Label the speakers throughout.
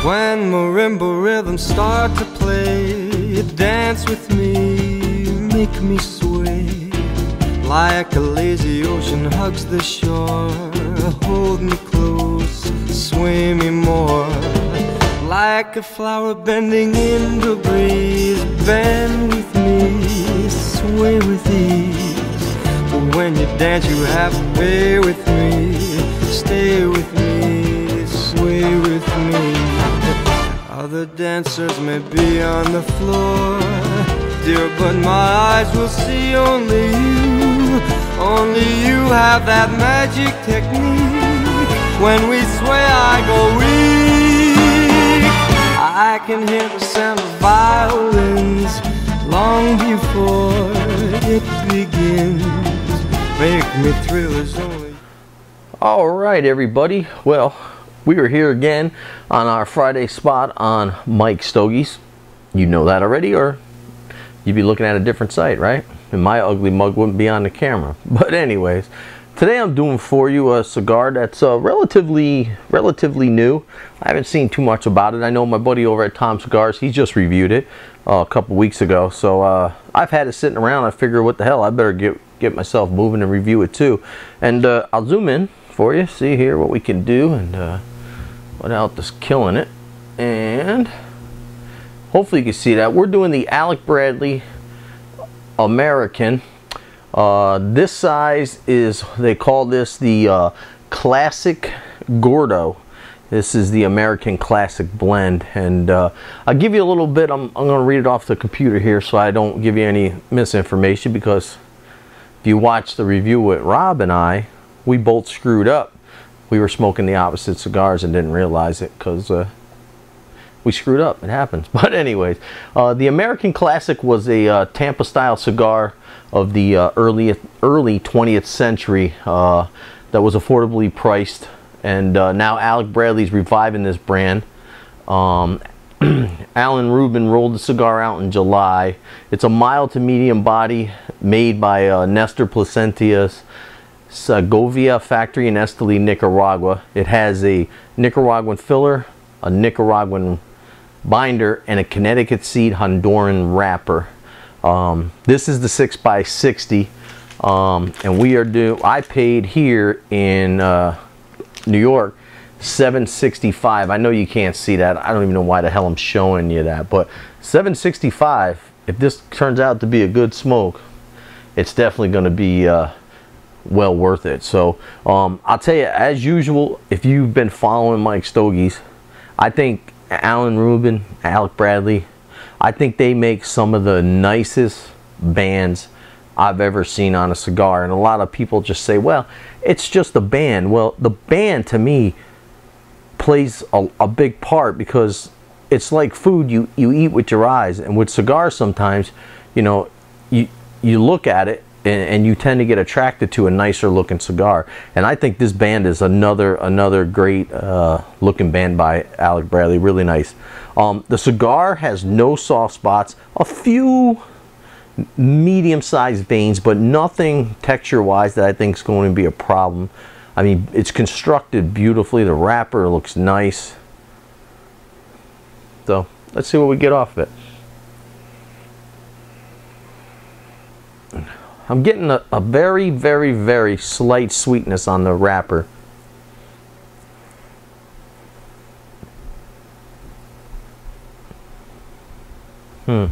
Speaker 1: When marimba rhythms start to play, dance with me, make me sway. Like a lazy ocean hugs the shore, hold me close, sway me more. Like a flower bending in the breeze, bend with me, sway with ease. But when you dance you have to pay with me, stay with me, sway with me. Other dancers may be on the floor, dear, but my eyes will see only you. Only you have that magic technique. When we sway I go weak. I can hear the sound of violins long before it begins. Make me thrill as only.
Speaker 2: Alright everybody, well, we are here again on our Friday spot on MikesStogies. You know that already, or you'd be looking at a different site, right? And my ugly mug wouldn't be on the camera. But anyways, today I'm doing for you a cigar that's relatively new. I haven't seen too much about it. I know my buddy over at Tom Cigars, he just reviewed it a couple weeks ago. So I've had it sitting around. I figure, what the hell, I better get myself moving and review it too. And I'll zoom in for you, see here what we can do, and without just killing it. And hopefully you can see that. We're doing the Alec Bradley American. This size is, they call this the Classic Gordo. This is the American Classic Blend, and I'll give you a little bit. I'm going to read it off the computer here so I don't give you any misinformation, because if you watch the review with Rob and I, we both screwed up. We were smoking the opposite cigars and didn't realize it, because we screwed up. It happens. But anyways, the American Classic was a Tampa style cigar of the early 20th century that was affordably priced, and now Alec Bradley's reviving this brand. Alan Rubin rolled the cigar out in July. It's a mild to medium body made by Nestor Placentia's Segovia factory in Esteli, Nicaragua. It has a Nicaraguan filler, a Nicaraguan binder, and a Connecticut seed Honduran wrapper. This is the 6x60, and we are due. I paid here in New York $7.65. I know you can't see that. I don't even know why the hell I'm showing you that, but $7.65. If this turns out to be a good smoke, it's definitely going to be well worth it. So I'll tell you, as usual, if you've been following MikesStogies, I think Alan Rubin, Alec Bradley, I think they make some of the nicest bands I've ever seen on a cigar. And a lot of people just say, well, it's just a band. Well, the band to me plays a big part, because it's like food. You eat with your eyes, and with cigars sometimes, you know, you look at it and you tend to get attracted to a nicer looking cigar. And I think this band is another great looking band by Alec Bradley. Really nice. The cigar has no soft spots, a few medium-sized veins, but nothing texture-wise that I think is going to be a problem. I mean, it's constructed beautifully. The wrapper looks nice. So let's see what we get off of it. I'm getting a very, very, very slight sweetness on the wrapper. And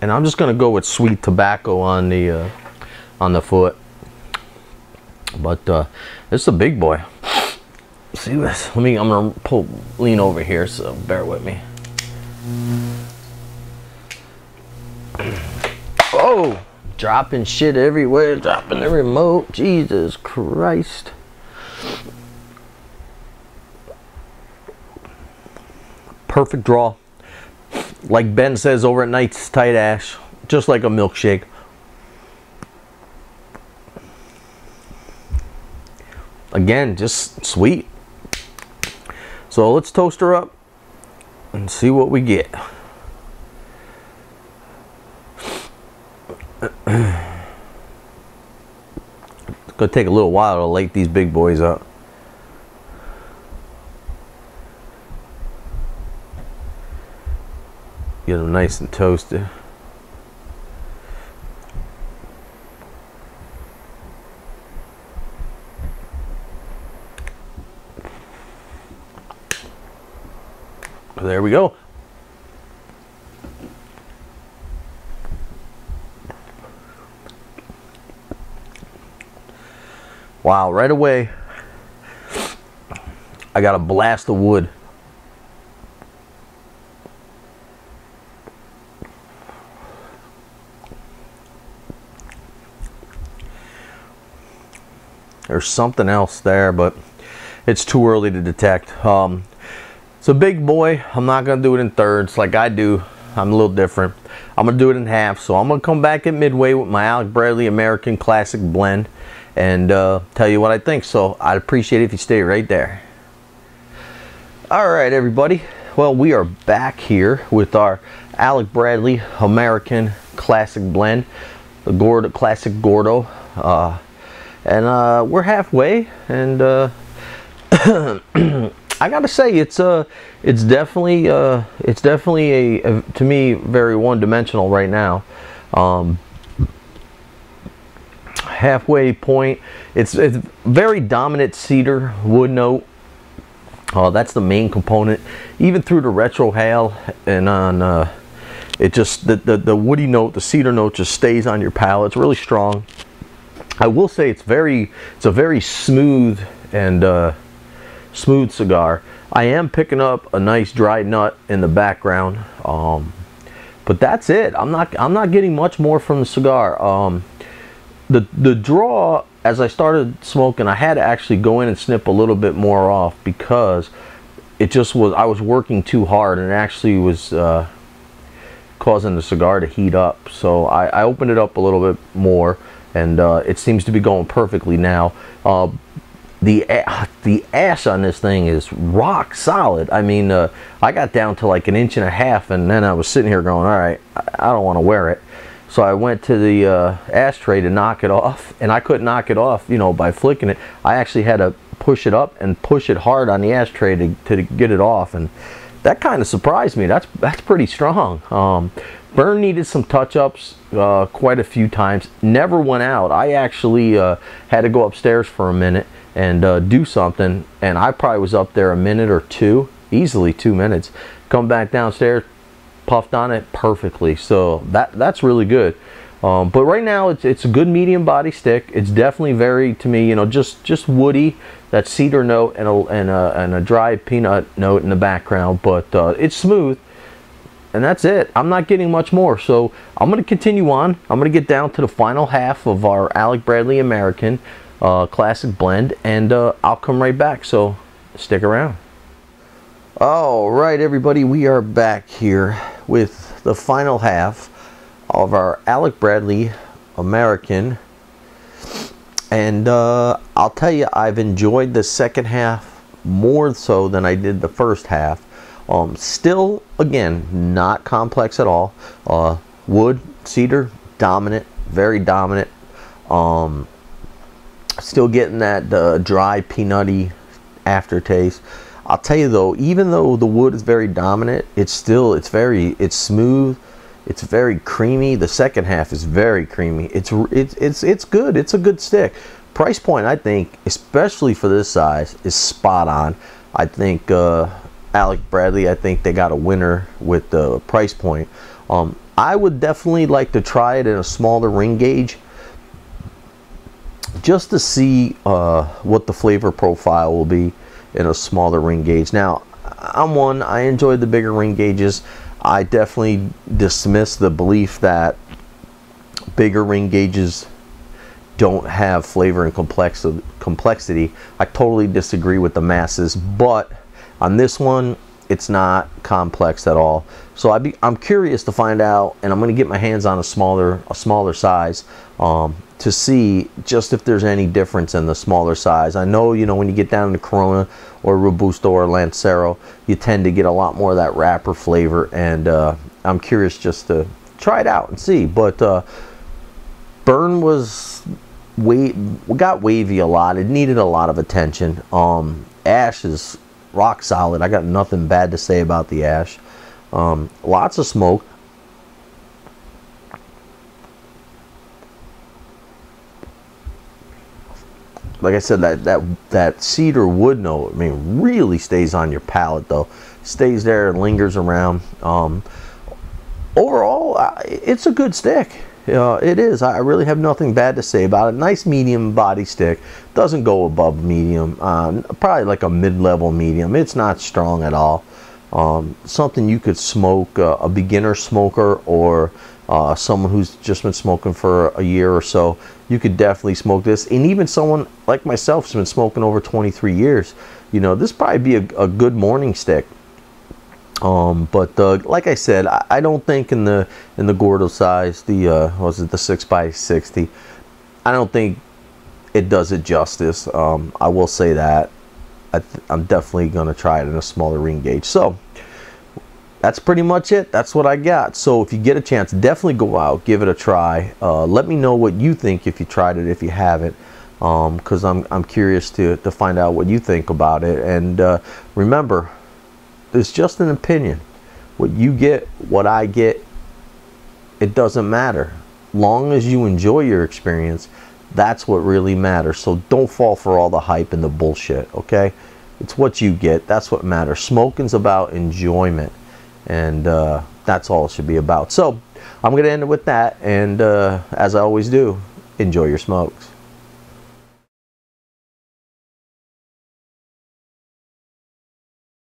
Speaker 2: I'm just going to go with sweet tobacco on the foot. But this is a big boy. See this? I'm going to lean over here, so bear with me. Oh, dropping shit everywhere, dropping the remote. Jesus Christ. Perfect draw. Like Ben says over at Night's Tight Ash, just like a milkshake. Again, just sweet. So let's toast her up and see what we get. It's gonna take a little while to light these big boys up. Get them nice and toasted. There we go. Wow, right away I got a blast of wood. There's something else there, but it's too early to detect. It's a big boy. I'm not going to do it in thirds like I do. I'm a little different. I'm going to do it in half. So I'm going to come back at midway with my Alec Bradley American Classic Blend and tell you what I think. So I'd appreciate it if you stay right there. All right, everybody. Well, we are back here with our Alec Bradley American Classic Blend, the Classic Gordo. And we're halfway, and I gotta say it's definitely a to me very one-dimensional right now. Halfway point, it's very dominant cedar wood note. That's the main component, even through the retro hail, and on it just the woody note, the cedar note just stays on your palate. It's really strong. I will say it's a very smooth and smooth cigar. I am picking up a nice dry nut in the background, but that's it. I'm not getting much more from the cigar. The draw, as I started smoking, I had to actually go in and snip a little bit more off because it just was, I was working too hard, and it actually was causing the cigar to heat up. So I opened it up a little bit more, and it seems to be going perfectly now. The ash on this thing is rock solid. I mean, I got down to like 1.5 inches, and then I was sitting here going, all right, I don't want to wear it. So I went to the ashtray to knock it off, and I couldn't knock it off, you know, by flicking it. I actually had to push it up and push it hard on the ashtray to get it off, and that kind of surprised me. That's pretty strong. Burn needed some touch-ups quite a few times. Never went out. I actually had to go upstairs for a minute and do something, and I probably was up there a minute or two, easily 2 minutes. Come back downstairs, puffed on it perfectly. So that's really good. But right now it's a good medium body stick. It's definitely very, to me, you know, just woody, that cedar note and a dry peanut note in the background. But it's smooth, and that's it. I'm not getting much more. So I'm going to continue on. I'm going to get down to the final half of our Alec Bradley American Classic Blend, and I'll come right back. So stick around. All right, everybody, we are back here with the final half of our Alec Bradley American, and I'll tell you, I've enjoyed the second half more so than I did the first half. Still, again, not complex at all. Wood, cedar, dominant, very dominant. Still getting that dry peanutty aftertaste. I'll tell you though, even though the wood is very dominant, it's smooth, it's very creamy. The second half is very creamy. It's good. It's a good stick. Price point, I think, especially for this size, is spot on. I think Alec Bradley, I think they got a winner with the price point. I would definitely like to try it in a smaller ring gauge, just to see what the flavor profile will be in a smaller ring gauge. Now, I enjoyed the bigger ring gauges. I definitely dismiss the belief that bigger ring gauges don't have flavor and complexity. I totally disagree with the masses, but on this one, it's not complex at all. So I'm curious to find out, and I'm going to get my hands on a smaller size to see just if there's any difference in the smaller size. I know, you know, when you get down to Corona or Robusto or Lancero, you tend to get a lot more of that wrapper flavor, and I'm curious just to try it out and see. But burn got wavy a lot. It needed a lot of attention. Ash is rock solid. I got nothing bad to say about the ash. Lots of smoke. Like I said, that cedar wood note, I mean, really stays on your palate though. Stays there and lingers around. Overall, it's a good stick. It is. I really have nothing bad to say about it. Nice medium body stick. Doesn't go above medium. Probably like a mid-level medium. It's not strong at all. Something you could smoke, a beginner smoker or someone who's just been smoking for a year or so. You could definitely smoke this. And even someone like myself who's been smoking over 23 years, you know, this probably be a good morning stick. But like I said, I don't think in the Gordo size, the was it the 6x60, I don't think it does it justice. I will say that. I'm definitely gonna try it in a smaller ring gauge. So that's pretty much it. That's what I got. So if you get a chance, definitely go out, give it a try. Let me know what you think if you tried it, if you haven't, because I'm curious to find out what you think about it. And remember, it's just an opinion. What you get, what I get, it doesn't matter. Long as you enjoy your experience, that's what really matters. So don't fall for all the hype and the bullshit, okay? It's what you get. That's what matters. Smoking's about enjoyment, and that's all it should be about. So I'm going to end it with that, and as I always do, enjoy your smokes.